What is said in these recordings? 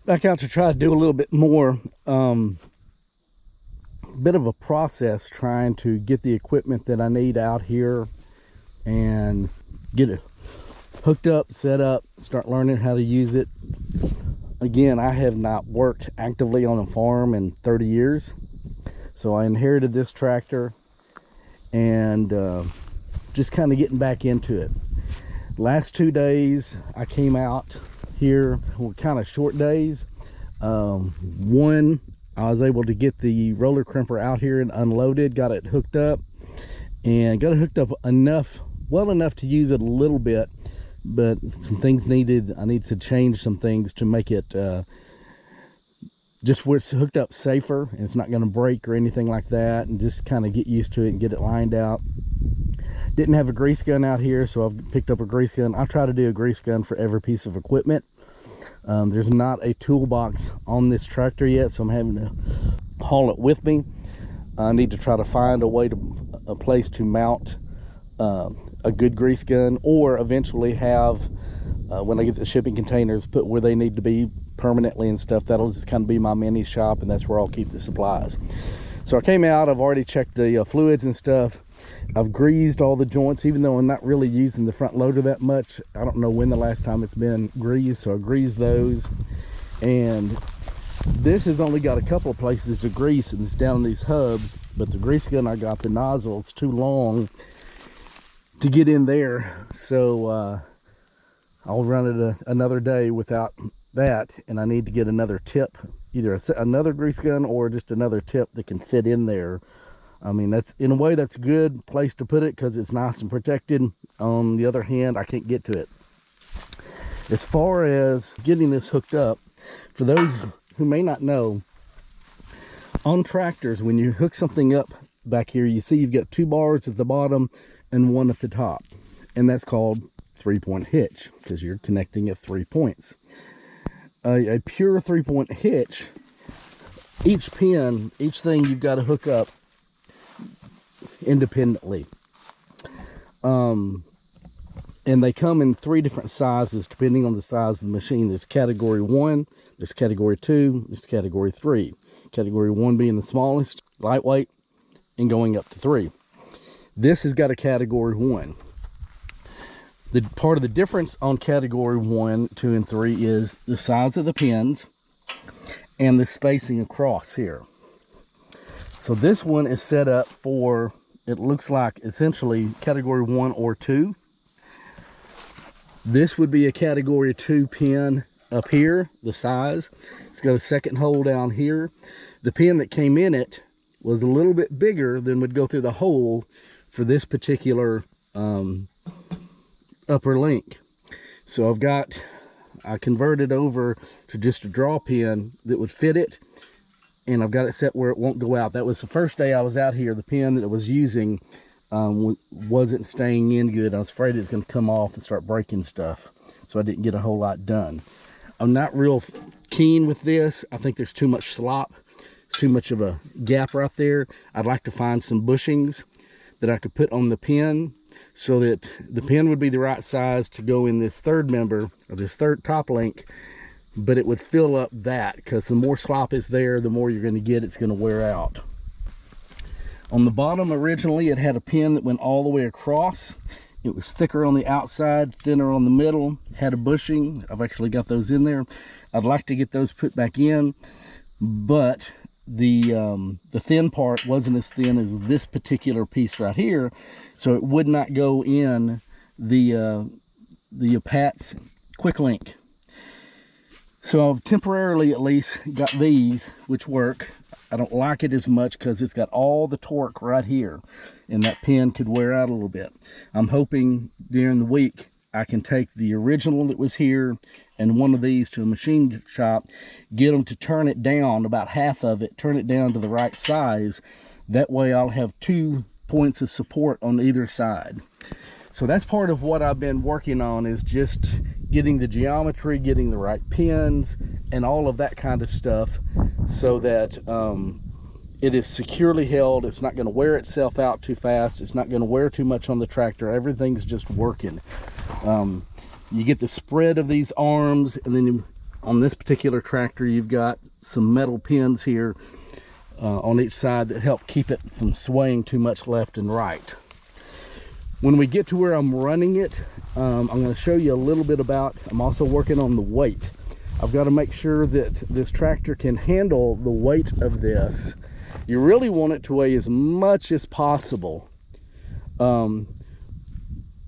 back out to try to do a little bit more, bit of a process trying to get the equipment that I need out here and get it hooked up, set up, start learning how to use it. Again, I have not worked actively on a farm in 30 years. So I inherited this tractor and just kind of getting back into it. Last 2 days I came out here, were kind of short days. One, I was able to get the roller crimper out here and unloaded, got it hooked up, and got it hooked up well enough to use it a little bit, but some things needed. I need to change some things to make it just where it's hooked up safer and it's not going to break or anything like that, and just kind of get used to it and get it lined out. Didn't have a grease gun out here, so I've picked up a grease gun. I try to do a grease gun for every piece of equipment. There's not a toolbox on this tractor yet, so I'm having to haul it with me. I need to try to find a place to mount a good grease gun, or eventually have, when I get the shipping containers put where they need to be permanently and stuff, that'll just kind of be my mini shop, and that's where I'll keep the supplies. So I came out, I've already checked the fluids and stuff. I've greased all the joints, even though I'm not really using the front loader that much. I don't know when the last time it's been greased, so I greased those. And this has only got a couple of places to grease, and it's down in these hubs, but the grease gun I got, the nozzle, it's too long to get in there. So I'll run it another day without that, and I need to get another tip, either another grease gun or just another tip that can fit in there. I mean, that's, in a way, that's a good place to put it because it's nice and protected. On the other hand, I can't get to it. As far as getting this hooked up, for those who may not know, on tractors, when you hook something up back here, you see you've got 2 bars at the bottom and 1 at the top, and that's called 3-point hitch because you're connecting at 3 points. A pure 3-point hitch, each pin, each thing you've got to hook up independently, and they come in 3 different sizes depending on the size of the machine. There's category 1, there's category 2, there's category 3. Category 1 being the smallest, lightweight, and going up to 3. This has got a category 1. The part of the difference on category 1, 2, and 3 is the size of the pins and the spacing across here. So this one is set up for, it looks like essentially category 1 or 2. This would be a category 2 pin up here, the size. It's got a second hole down here. The pin that came in it was a little bit bigger than would go through the hole for this particular upper link. So I converted over to just a draw pin that would fit it, and I've got it set where it won't go out. That was the first day I was out here. The pin that I was using wasn't staying in good. I was afraid it was going to come off and start breaking stuff, so I didn't get a whole lot done. I'm not real keen with this. I think there's too much slop. It's too much of a gap right there. I'd like to find some bushings that I could put on the pin so that the pin would be the right size to go in this third member, or this third top link, but it would fill up that, because the more slop is there, the more you're going to get, it's going to wear out. On the bottom, originally, it had a pin that went all the way across. It was thicker on the outside, thinner on the middle, had a bushing. I've actually got those in there. I'd like to get those put back in, but the thin part wasn't as thin as this particular piece right here, so it would not go in the Pat's quick link. So I've temporarily at least got these, which work. I don't like it as much because it's got all the torque right here, and that pin could wear out a little bit. I'm hoping during the week I can take the original that was here and one of these to a machine shop, get them to turn it down, about half of it, turn it down to the right size. That way I'll have 2 points of support on either side. So that's part of what I've been working on, is just getting the geometry, getting the right pins, and all of that kind of stuff, so that it is securely held. It's not going to wear itself out too fast. It's not going to wear too much on the tractor. Everything's just working. You get the spread of these arms, and then On this particular tractor, you've got some metal pins here on each side that help keep it from swaying too much left and right. When we get to where I'm running it, I'm going to show you a little bit about, I'm also working on the weight. I've got to make sure that this tractor can handle the weight of this. You really want it to weigh as much as possible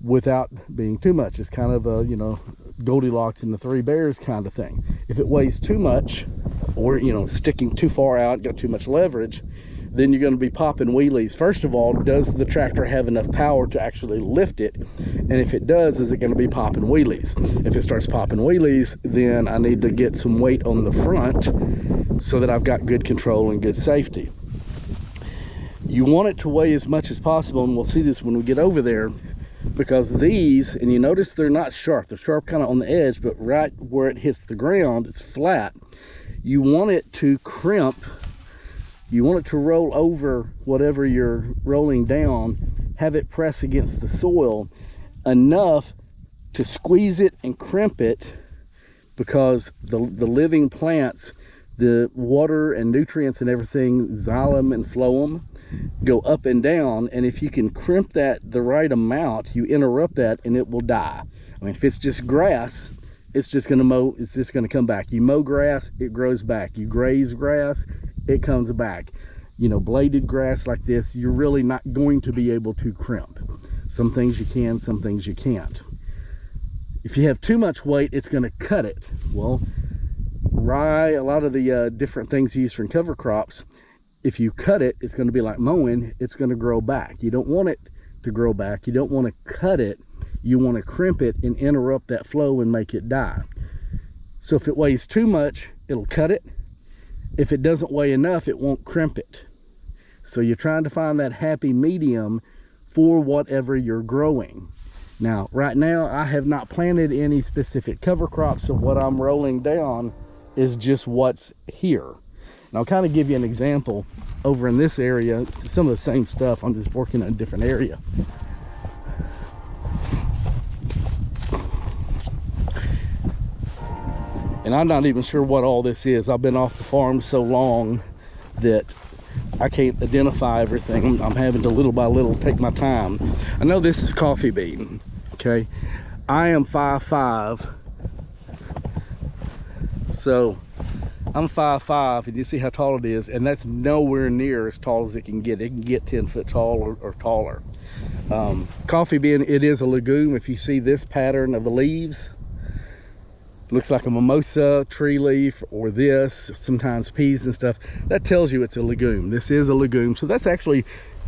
without being too much. It's kind of a, you know, Goldilocks and the Three Bears kind of thing. If it weighs too much, or, you know, sticking too far out, got too much leverage, then you're going to be popping wheelies. First of all, does the tractor have enough power to actually lift it? And if it does, is it going to be popping wheelies? If it starts popping wheelies, then I need to get some weight on the front so that I've got good control and good safety. You want it to weigh as much as possible, and we'll see this when we get over there, because these, and you notice they're not sharp. They're sharp kind of on the edge, but right where it hits the ground, it's flat. You want it to crimp. You want it to roll over whatever you're rolling down, have it press against the soil enough to squeeze it and crimp it, because the living plants, the water and nutrients and everything, xylem and phloem, go up and down, and if you can crimp that the right amount, you interrupt that and it will die. I mean, if it's just grass, it's just going to mow, it's just going to come back. You mow grass, it grows back. You graze grass, it comes back. You know, bladed grass like this, you're really not going to be able to crimp. Some things you can, some things you can't. If you have too much weight, it's going to cut it. Well, rye, a lot of the different things used for cover crops, if you cut it, it's going to be like mowing, it's going to grow back. You don't want it to grow back. You don't want to cut it. You want to crimp it and interrupt that flow and make it die. So if it weighs too much, it'll cut it. If it doesn't weigh enough, it won't crimp it. So you're trying to find that happy medium for whatever you're growing. Now, right now, I have not planted any specific cover crops, so what I'm rolling down is just what's here. And I'll kind of give you an example over in this area. Some of the same stuff, I'm just working in a different area. And I'm not even sure what all this is. I've been off the farm so long that I can't identify everything. I'm having to little by little take my time. I know this is coffee bean, okay? I am 5'5", so I'm 5'5", and you see how tall it is, and that's nowhere near as tall as it can get. It can get 10 foot tall or taller. Coffee bean, it is a legume. If you see this pattern of the leaves, looks like a mimosa tree leaf, or this, sometimes peas and stuff, that tells you it's a legume. This is a legume, so that's actually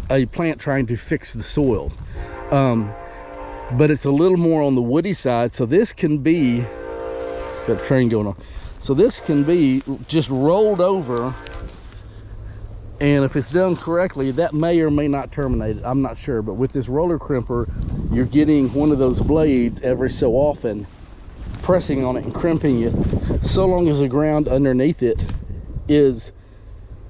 a plant trying to fix the soil. But it's a little more on the woody side, so this can be, got a train going on, so this can be just rolled over, and if it's done correctly, that may or may not terminate it. I'm not sure, but with this roller crimper, you're getting one of those blades every so often, pressing on it and crimping it, so long as the ground underneath it is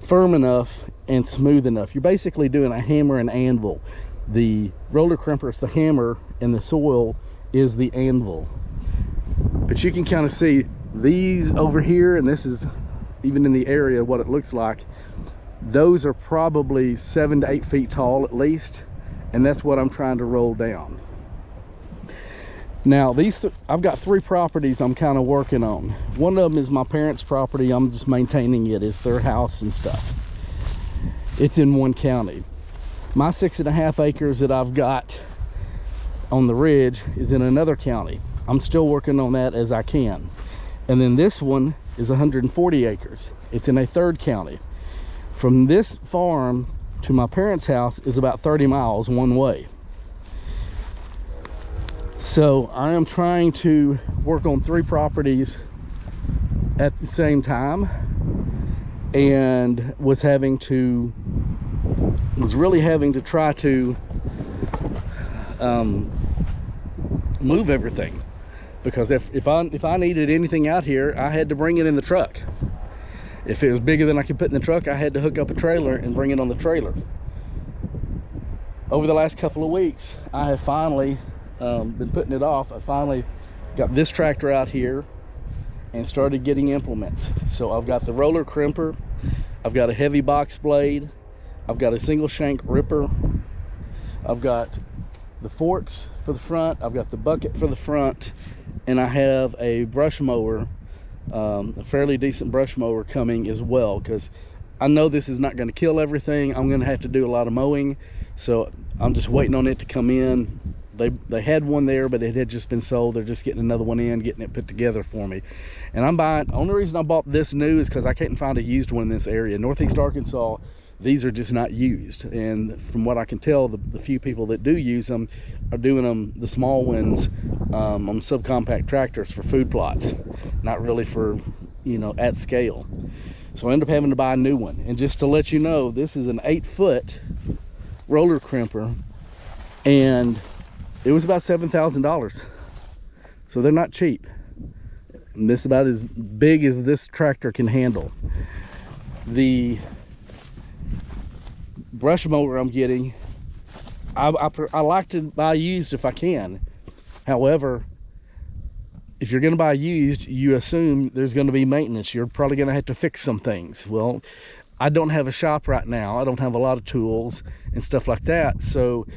firm enough and smooth enough. You're basically doing a hammer and anvil. The roller crimper is the hammer and the soil is the anvil. But you can kind of see these over here, and this is even in the area what it looks like. Those are probably 7 to 8 feet tall at least, and that's what I'm trying to roll down. Now, I've got 3 properties I'm kind of working on. One of them is my parents' property. I'm just maintaining it. It's their house and stuff. It's in one county. My 6.5 acres that I've got on the ridge is in another county. I'm still working on that as I can. And then this one is 140 acres. It's in a 3rd county. From this farm to my parents' house is about 30 miles one way. So I am trying to work on 3 properties at the same time, and was really having to try to move everything, because if I needed anything out here, I had to bring it in the truck. If it was bigger than I could put in the truck, I had to hook up a trailer and bring it on the trailer. Over the last couple of weeks, I have finally been putting it off. I finally got this tractor out here, and started getting implements. So I've got the roller crimper, I've got a heavy box blade, I've got a single shank ripper, I've got the forks for the front, I've got the bucket for the front, and I have a brush mower, a fairly decent brush mower coming as well, because I know this is not going to kill everything. I'm going to have to do a lot of mowing, so I'm just waiting on it to come in. They had one there, but it had just been sold. They're just getting another one in, getting it put together for me. And I'm buying, the only reason I bought this new is because I couldn't find a used one in this area. Northeast Arkansas, these are just not used. And from what I can tell, the few people that do use them are doing them, the small ones, on subcompact tractors for food plots, not really for, you know, at scale. So I ended up having to buy a new one. And just to let you know, this is an 8-foot roller crimper, and it was about $7,000. So they're not cheap. And this is about as big as this tractor can handle. The brush mower I'm getting, I like to buy used if I can. However, if you're going to buy used, you assume there's going to be maintenance. You're probably going to have to fix some things. Well, I don't have a shop right now. I don't have a lot of tools and stuff like that. So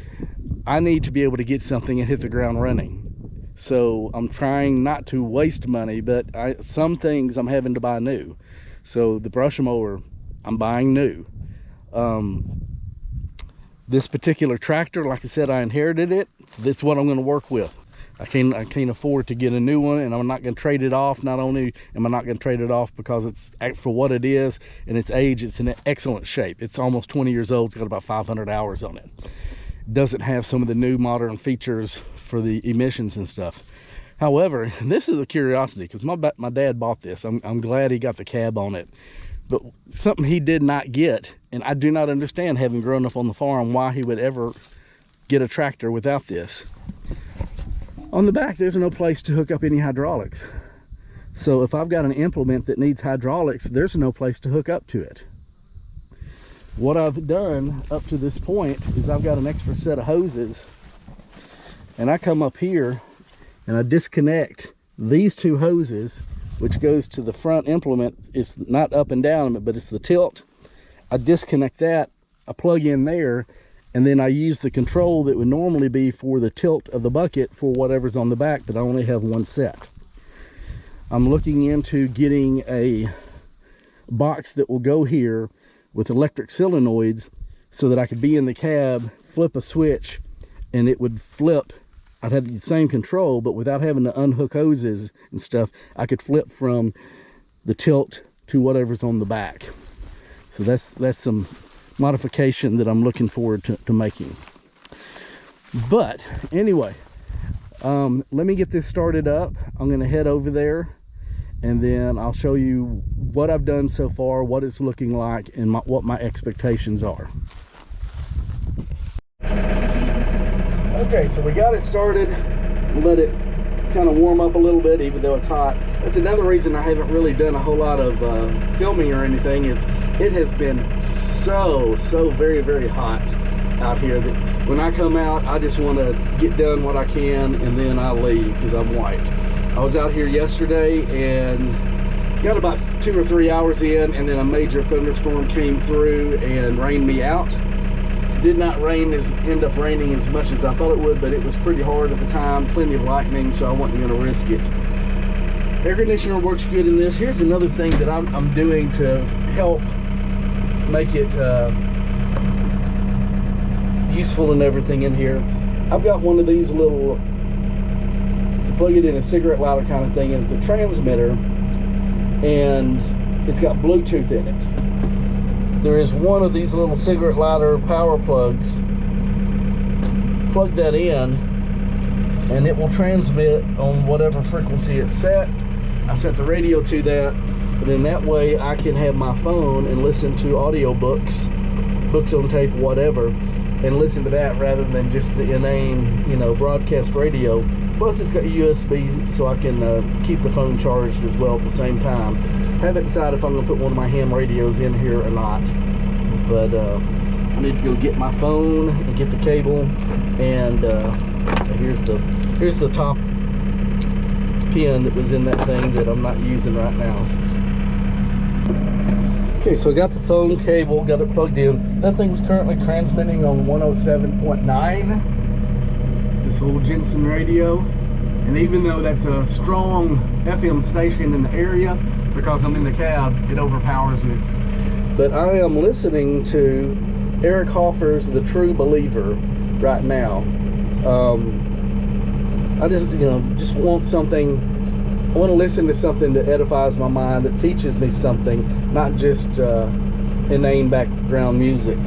I need to be able to get something and hit the ground running. So I'm trying not to waste money, but some things I'm having to buy new. So the brush mower, I'm buying new. This particular tractor, like I said, I inherited it. So this is what I'm going to work with. I can't afford to get a new one, and I'm not going to trade it off. Not only am I not going to trade it off because it's for what it is and its age, it's in excellent shape. It's almost 20 years old. It's got about 500 hours on it. Doesn't have some of the new modern features for the emissions and stuff. However, this is a curiosity because my dad bought this. I'm glad he got the cab on it. But something he did not get, and I do not understand, having grown up on the farm, why he would ever get a tractor without this. On the back, there's no place to hook up any hydraulics. So if I've got an implement that needs hydraulics, there's no place to hook up to it. What I've done up to this point is I've got an extra set of hoses, and I come up here and I disconnect these two hoses, which goes to the front implement. It's not up and down, but it's the tilt. I disconnect that, I plug in there, and then I use the control that would normally be for the tilt of the bucket for whatever's on the back, but I only have one set. I'm looking into getting a box that will go here with electric solenoids so that I could be in the cab, flip a switch, and it would flip. I'd have the same control, but without having to unhook hoses and stuff, I could flip from the tilt to whatever's on the back. So that's some modification that I'm looking forward to making. But anyway, let me get this started up. I'm going to head over there, and then I'll show you what I've done so far, what it's looking like, and what my expectations are. Okay, so we got it started. Let it kind of warm up a little bit, even though it's hot. That's another reason I haven't really done a whole lot of filming or anything. Is it has been so very, very hot out here that when I come out, I just want to get done what I can, and then I leave because I'm wiped. I was out here yesterday and got about 2 or 3 hours in, and then a major thunderstorm came through and rained me out. Did not end up raining as much as I thought it would, but it was pretty hard at the time, plenty of lightning, so I wasn't going to risk it. Air conditioner works good in this. Here's another thing that I'm doing to help make it useful and everything in here. I've got one of these little, you plug it in a cigarette lighter kind of thing, and it's a transmitter, and it's got Bluetooth in it. There is one of these little cigarette lighter power plugs. Plug that in, and it will transmit on whatever frequency it's set. I set the radio to that, and then that way I can have my phone and listen to audio books on tape, whatever, and listen to that rather than just the inane, broadcast radio. Plus it's got USB, so I can keep the phone charged as well at the same time. Haven't decided if I'm going to put one of my ham radios in here or not, but I need to go get my phone and get the cable, and here's the top pin that was in that thing that I'm not using right now. Okay, so I got the phone cable, got it plugged in. That thing's currently transmitting on 107.9. This old Jensen radio. And even though that's a strong FM station in the area, because I'm in the cab, it overpowers it. But I am listening to Eric Hoffer's The True Believer right now. I just want something. I want to listen to something that edifies my mind, that teaches me something, not just inane background music.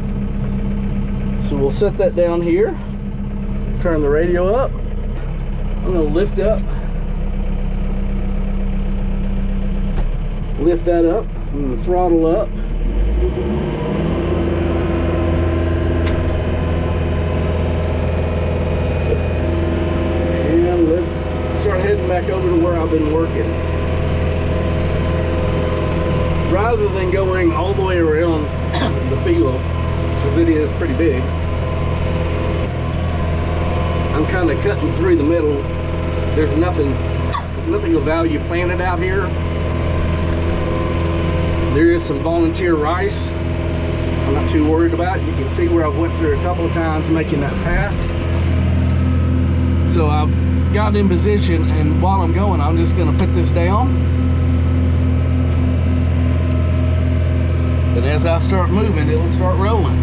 So we'll set that down here, turn the radio up. I'm going to lift up, lift that up, I'm going to throttle up. And let's start heading back over to where I've been working. Rather than going all the way around the field, because it is pretty big, I'm kind of cutting through the middle. There's nothing of value planted out here. There is some volunteer rice I'm not too worried about. You can see where I've went through a couple of times making that path. So I've got in position, and while I'm going, I'm just going to put this down. And as I start moving, it'll start rolling.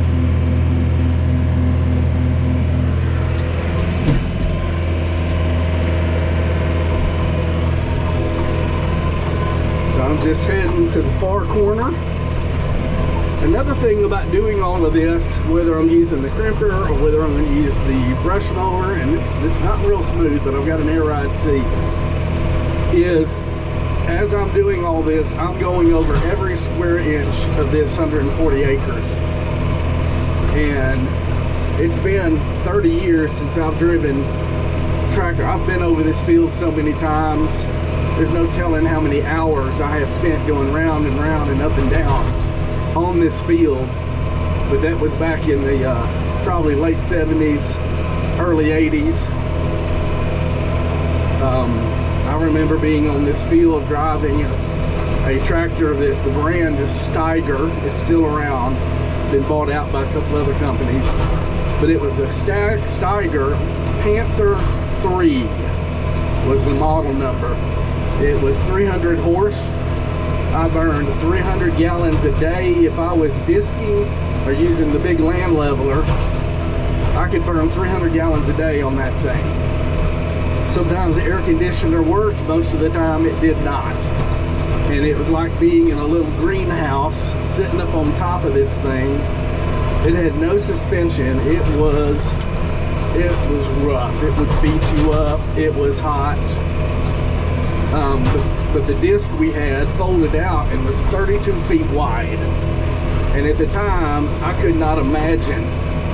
I'm just heading to the far corner. Another thing about doing all of this, whether I'm using the crimper or whether I'm going to use the brush mower, and this is not real smooth, but I've got an air ride seat, is as I'm doing all this, I'm going over every square inch of this 140 acres. And it's been 30 years since I've driven tractor. I've been over this field so many times. There's no telling how many hours I have spent going round and round and up and down on this field. But that was back in the probably late 70s, early 80s. I remember being on this field driving a tractor that the brand is Steiger. It's still around, been bought out by a couple other companies. But it was a Steiger Panther 3 was the model number. It was 300 horse. I burned 300 gallons a day. If I was disking or using the big land leveler, I could burn 300 gallons a day on that thing. Sometimes the air conditioner worked, most of the time it did not. And it was like being in a little greenhouse sitting up on top of this thing. It had no suspension. It was rough. It would beat you up. It was hot. But the disc we had folded out and was 32 feet wide. And at the time, I could not imagine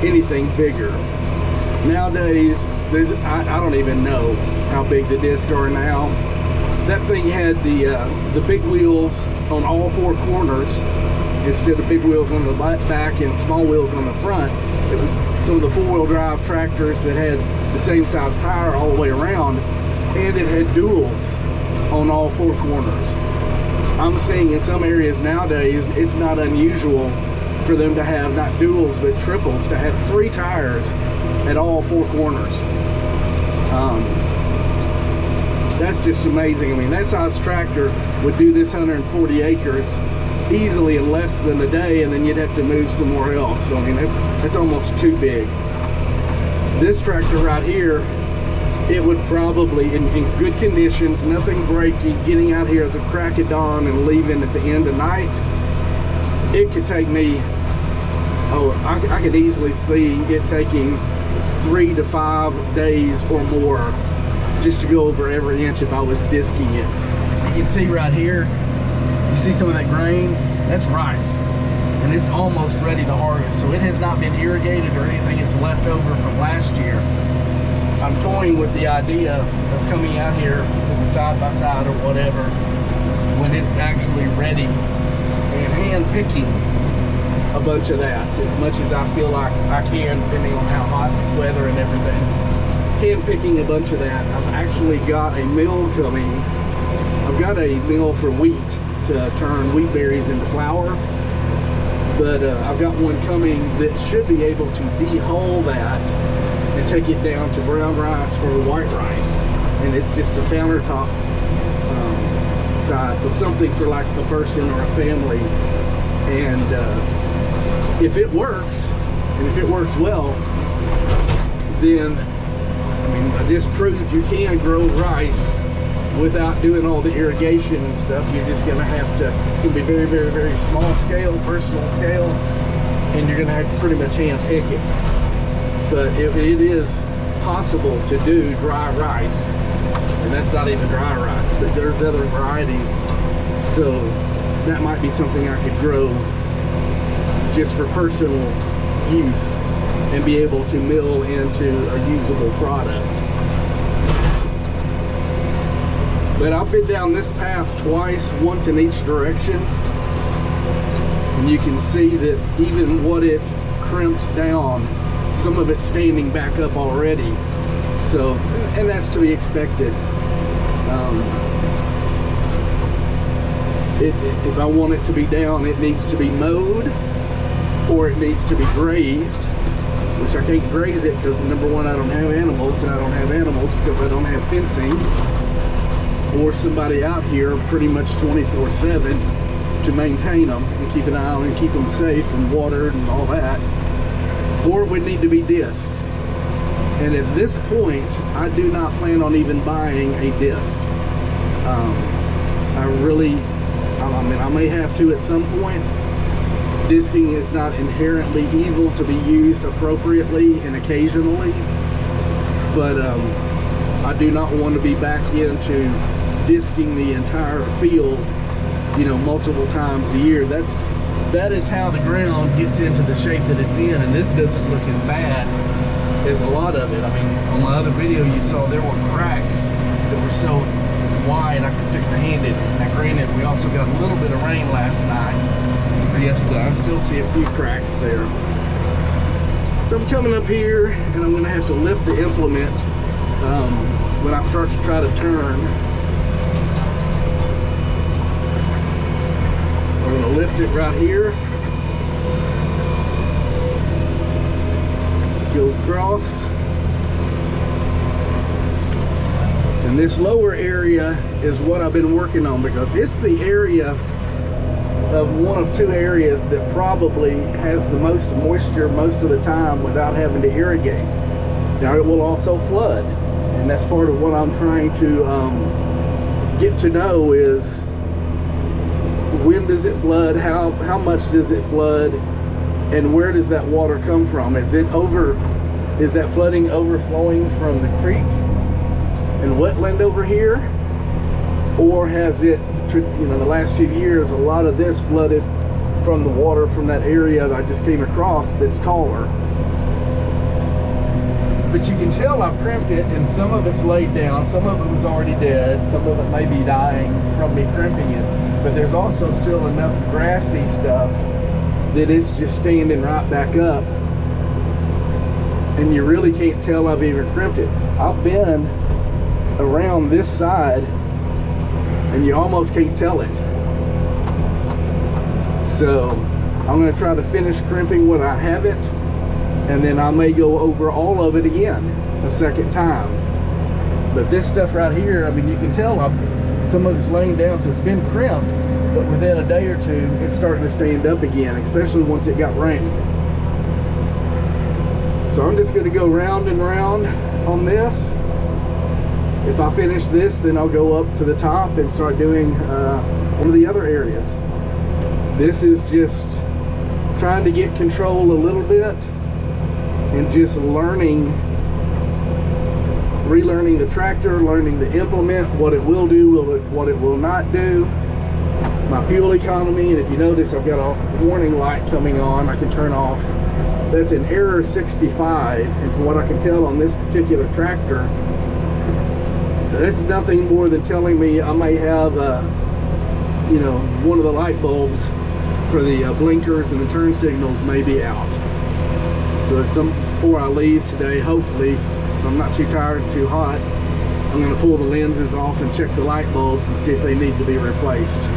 anything bigger. Nowadays, I don't even know how big the discs are now. That thing had the big wheels on all four corners instead of big wheels on the back and small wheels on the front. It was some of the four-wheel drive tractors that had the same size tire all the way around, and it had duals on all four corners. I'm seeing in some areas nowadays, it's not unusual for them to have not duals but triples, to have 3 tires at all 4 corners. That's just amazing. I mean, that size tractor would do this 140 acres easily in less than a day, and then you'd have to move somewhere else. So I mean, that's almost too big. This tractor right here, it would probably, in good conditions, nothing breaking, getting out here at the crack of dawn and leaving at the end of night, it could take me, I could easily see it taking 3 to 5 days or more just to go over every inch if I was disking it. You can see right here, you see some of that grain? That's rice. And it's almost ready to harvest. So it has not been irrigated or anything. It's left over from last year. I'm toying with the idea of coming out here with a side-by-side or whatever when it's actually ready and hand-picking a bunch of that as much as I feel like I can, depending on how hot weather and everything. hand picking a bunch of that. I've actually got a mill coming. I've got a mill for wheat to turn wheat berries into flour, but I've got one coming that should be able to de-hull that and take it down to brown rice or white rice, and it's just a countertop size, so something for like a person or a family. And if it works, and if it works well, then I mean, I just proved you can grow rice without doing all the irrigation and stuff. You're just gonna have to, it's gonna be very, very, very small scale, personal scale, and you're gonna have to pretty much hand pick it. But it is possible to do dry rice, and that's not even dry rice, but there's other varieties. So that might be something I could grow just for personal use and be able to mill into a usable product. But I've been down this path twice, once in each direction, and you can see that even what it crimped down, some of it's standing back up already. So, and that's to be expected. If I want it to be down, it needs to be mowed, or it needs to be grazed, which I can't graze it because number one, I don't have animals, and I don't have animals because I don't have fencing or somebody out here pretty much 24/7 to maintain them and keep an eye on and keep them safe and watered and all that. Or it would need to be disced. And at this point, I do not plan on even buying a disc. I mean, I may have to at some point. Disking is not inherently evil to be used appropriately and occasionally, but I do not want to be back into disking the entire field, you know, multiple times a year. That is how the ground gets into the shape that it's in, and this doesn't look as bad as a lot of it. I mean, on my other video you saw there were cracks that were so wide I could stick my hand in it. Now granted, we also got a little bit of rain last night, or yesterday. I still see a few cracks there. So I'm coming up here and I'm gonna have to lift the implement when I start to try to turn. I'm gonna lift it right here, go across, and this lower area is what I've been working on because it's the area of one of two areas that probably has the most moisture most of the time without having to irrigate. Now it will also flood, and that's part of what I'm trying to get to know is when does it flood, how much does it flood, and where does that water come from? Is that flooding overflowing from the creek and wetland over here, or has it, you know, the last few years a lot of this flooded from the water from that area that I just came across that's taller? But you can tell I've crimped it, and some of it's laid down, some of it was already dead, some of it may be dying from me crimping it, but there's also still enough grassy stuff that it's just standing right back up, and you really can't tell I've even crimped it. I've been around this side and you almost can't tell it. So I'm going to try to finish crimping what I have it, and then I may go over all of it again a second time. But this stuff right here, I mean, you can tell some of it's laying down, so it's been crimped, but within a day or two it's starting to stand up again, especially once it got rain. So I'm just going to go round and round on this. If I finish this, then I'll go up to the top and start doing one of the other areas. This is just trying to get control a little bit and just relearning the tractor, learning the implement, what it will do, what it will not do, my fuel economy. And if you notice, I've got a warning light coming on I can turn off. That's an error 65, and from what I can tell on this particular tractor, that's nothing more than telling me I may have you know, one of the light bulbs for the blinkers and the turn signals may be out. So it's before I leave today, hopefully if I'm not too tired, too hot, I'm going to pull the lenses off and check the light bulbs and see if they need to be replaced.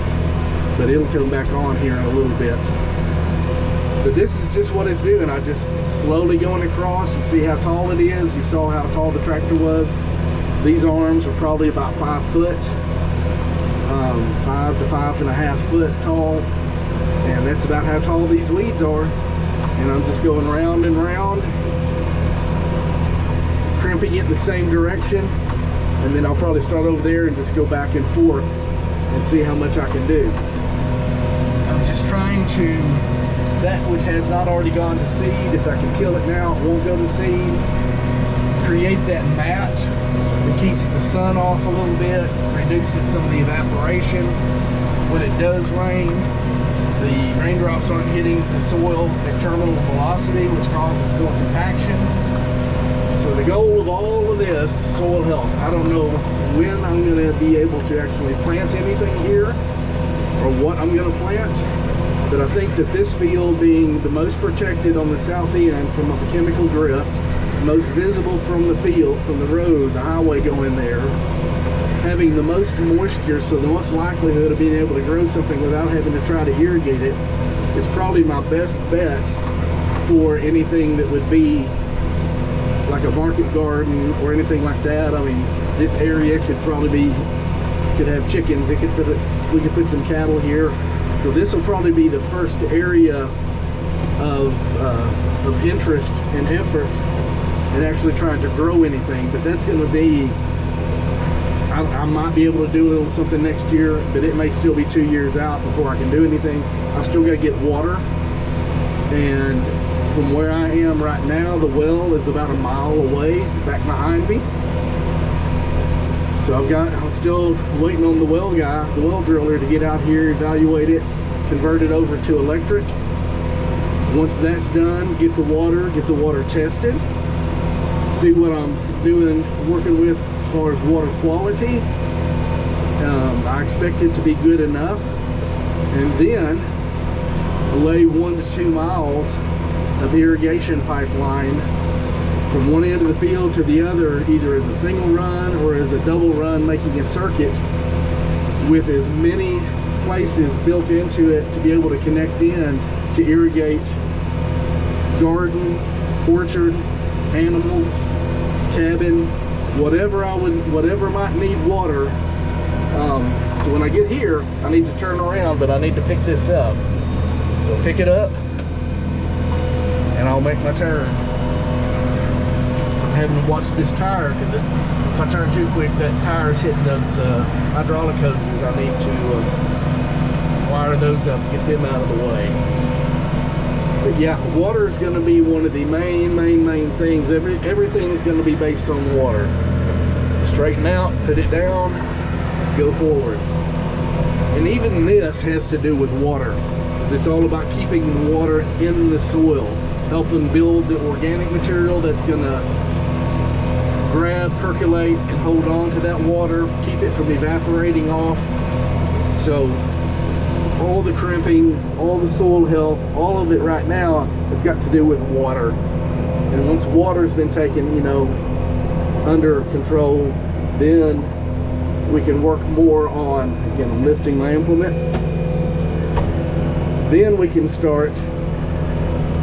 But it'll come back on here in a little bit. But this is just what it's doing. I just slowly going across. You see how tall it is. You saw how tall the tractor was. These arms are probably about 5 foot, 5 to 5.5 foot tall. And that's about how tall these weeds are. And I'm just going round and round, crimping it in the same direction. And then I'll probably start over there and just go back and forth and see how much I can do. I'm just trying to, that which has not already gone to seed, if I can kill it now, it won't go to seed. Create that mat that keeps the sun off a little bit, reduces some of the evaporation. When it does rain, the raindrops aren't hitting the soil at terminal velocity, which causes more compaction. So the goal of all of this is soil health. I don't know when I'm going to be able to actually plant anything here or what I'm going to plant, but I think that this field being the most protected on the south end from a chemical drift, most visible from the field, from the road, the highway going there, having the most moisture, so the most likelihood of being able to grow something without having to try to irrigate it, is probably my best bet for anything that would be like a market garden or anything like that. I mean, this area could probably be, could have chickens. It could put we could put some cattle here. So this will probably be the first area of interest and effort in actually trying to grow anything. But that's going to be, I might be able to do a little something next year, but it may still be 2 years out before I can do anything. I've still got to get water, and from where I am right now, the well is about a mile away, back behind me. So I'm still waiting on the well guy, the well driller, to get out here, evaluate it, convert it over to electric. Once that's done, get the water tested, see what I'm doing, working with as far as water quality. I expect it to be good enough, and then lay 1 to 2 miles of irrigation pipeline from one end of the field to the other, either as a single run or as a double run, making a circuit with as many places built into it to be able to connect in to irrigate garden, orchard, animals, cabin, whatever might need water. So when I get here, I need to turn around, but I need to pick this up. So pick it up, and I'll make my turn. I'm having to watch this tire, because if I turn too quick, that tire's hitting those hydraulic hoses. I need to wire those up, get them out of the way. But yeah, water is going to be one of the main things. Everything's going to be based on water. Straighten out, put it down, go forward. And even this has to do with water. It's all about keeping the water in the soil, helping build the organic material that's going to grab, percolate, and hold on to that water, keep it from evaporating off. So all the crimping, all the soil health, all of it right now has got to do with water. And once water's been taken, you know, under control, then we can work more on, again, I'm lifting my implement. Then we can start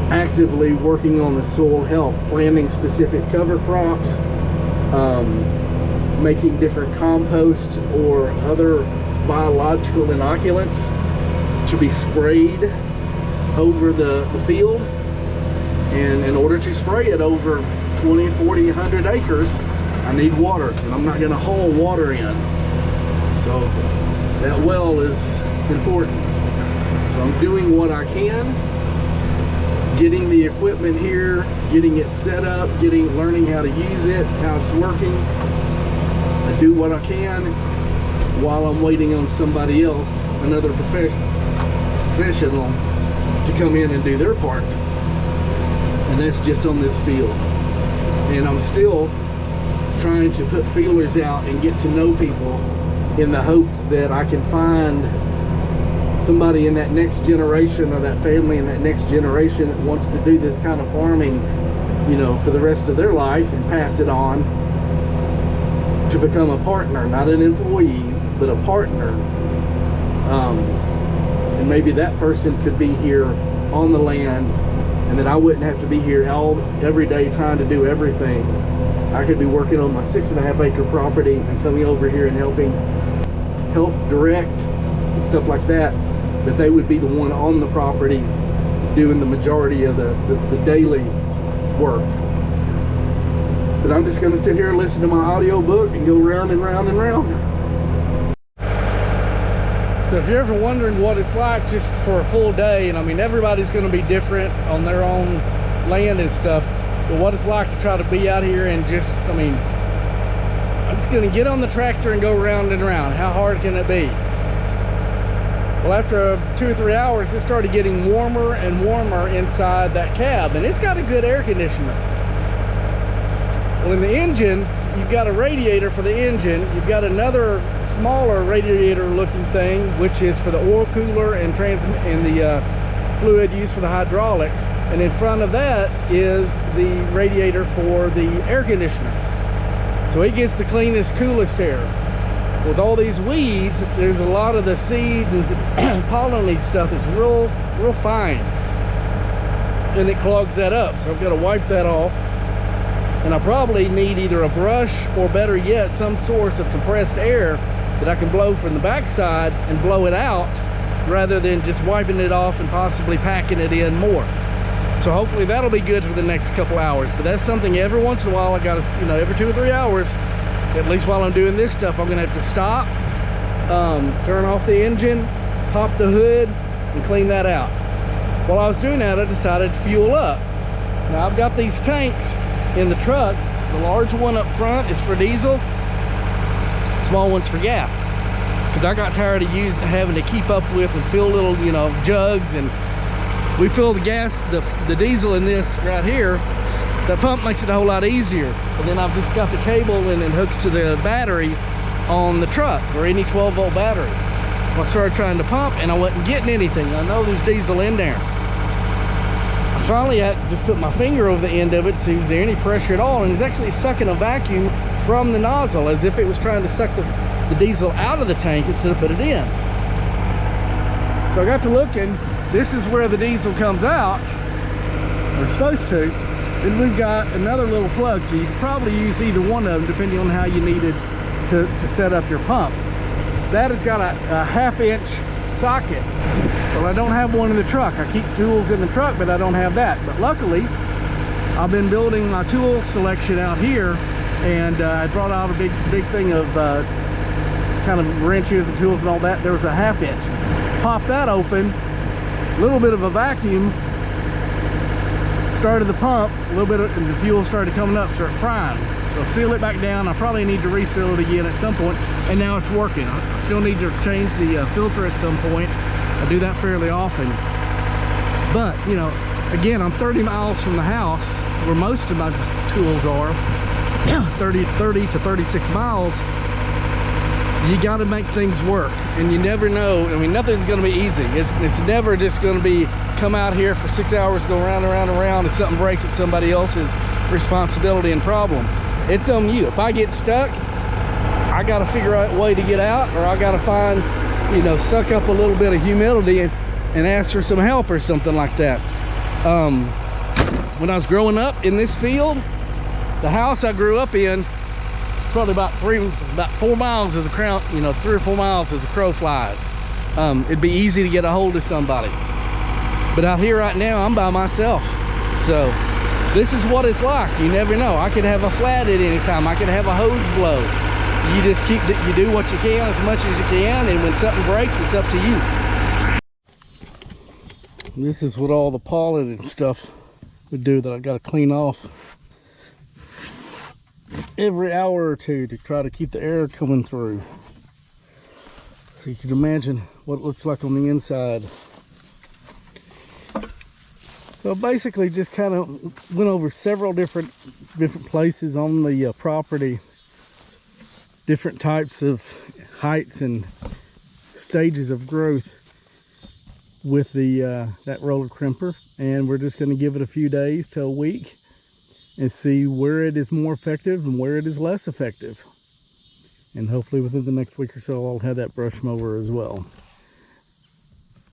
actively working on the soil health, planting specific cover crops, making different compost or other biological inoculants to be sprayed over the field. And in order to spray it over 20, 40, 100 acres, I need water, and I'm not going to haul water in. So that well is important. So I'm doing what I can, getting the equipment here, getting it set up, learning how to use it, how it's working. I do what I can while I'm waiting on somebody else, another professional, to come in and do their part. And that's just on this field. And I'm still trying to put feelers out and get to know people in the hopes that I can find somebody in that next generation, or that family in that next generation, that wants to do this kind of farming you know, for the rest of their life and pass it on to become a partner, not an employee, but a partner. And maybe that person could be here on the land, and then I wouldn't have to be here every day trying to do everything. I could be working on my 6.5 acre property and coming over here and help direct and stuff like that, but they would be the one on the property doing the majority of the daily work. But I'm just going to sit here and listen to my audio book and go round and round and round. So if you're ever wondering what it's like just for a full day, and I mean everybody's going to be different on their own land and stuff, but what it's like to try to be out here and just, I mean, I'm just going to get on the tractor and go round and round. How hard can it be? Well, after 2 or 3 hours, it started getting warmer and warmer inside that cab, and it's got a good air conditioner. Well, in the engine, you've got a radiator for the engine. You've got another smaller radiator looking thing, which is for the oil cooler and the fluid used for the hydraulics. And in front of that is the radiator for the air conditioner. So it gets the cleanest, coolest air. With all these weeds, there's a lot of the seeds and pollen stuff that's real fine, and it clogs that up. So I've got to wipe that off, and I probably need either a brush or, better yet, some source of compressed air that I can blow from the backside and blow it out, rather than just wiping it off and possibly packing it in more. So hopefully that'll be good for the next couple hours. But that's something every once in a while I gotta, you know, every 2 or 3 hours, at least while I'm doing this stuff, I'm gonna have to stop, turn off the engine, pop the hood, and clean that out. While I was doing that, I decided to fuel up. Now I've got these tanks in the truck. The large one up front is for diesel, small one's for gas. Because I got tired of having to keep up with and fill little, you know, jugs, and we fill the gas, the diesel in this right here. The pump makes it a whole lot easier. And then I've just got the cable and it hooks to the battery on the truck, or any 12-volt battery. Well, I started trying to pump and I wasn't getting anything. I know there's diesel in there. I finally had to just put my finger over the end of it to see is there any pressure at all, and it's actually sucking a vacuum from the nozzle as if it was trying to suck the diesel out of the tank instead of put it in. So I got to looking. This is where the diesel comes out, or supposed to. Then we've got another little plug, so you can probably use either one of them depending on how you needed to set up your pump. That has got a 1/2-inch socket. Well, I don't have one in the truck. I keep tools in the truck, but I don't have that. But luckily, I've been building my tool selection out here, and I brought out a big thing of kind of wrenches and tools and all that. There was a 1/2-inch. Pop that open, a little bit of a vacuum, started the pump, a little bit of the fuel started coming up, started frying. So seal it back down. I probably need to reseal it again at some point, and now it's working. I still need to change the filter at some point. I do that fairly often. But, you know, again, I'm 30 miles from the house where most of my tools are. 30 to 36 miles. You got to make things work, and you never know. I mean, nothing's going to be easy. It's never just going to be come out here for 6 hours, go round and round and round, and something breaks, it's somebody else's responsibility and problem. It's on you. If I get stuck, I got to figure out a way to get out, or I got to find, you know, suck up a little bit of humility and ask for some help or something like that. When I was growing up in this field, the house I grew up in, probably about 4 miles as a crow, you know, 3 or 4 miles as a crow flies. It'd be easy to get a hold of somebody. But out here right now, I'm by myself. So this is what it's like. You never know. I could have a flat at any time. I could have a hose blow. You just you do what you can as much as you can, and when something breaks, it's up to you. This is what all the pollen and stuff would do that I got to clean off every hour or two to try to keep the air coming through. So you can imagine what it looks like on the inside. So basically just kind of went over several different places on the property, different types of heights and stages of growth with the that roller crimper, and we're just going to give it a few days to a week and see where it is more effective and where it is less effective. And hopefully within the next week or so, I'll have that brush mower as well.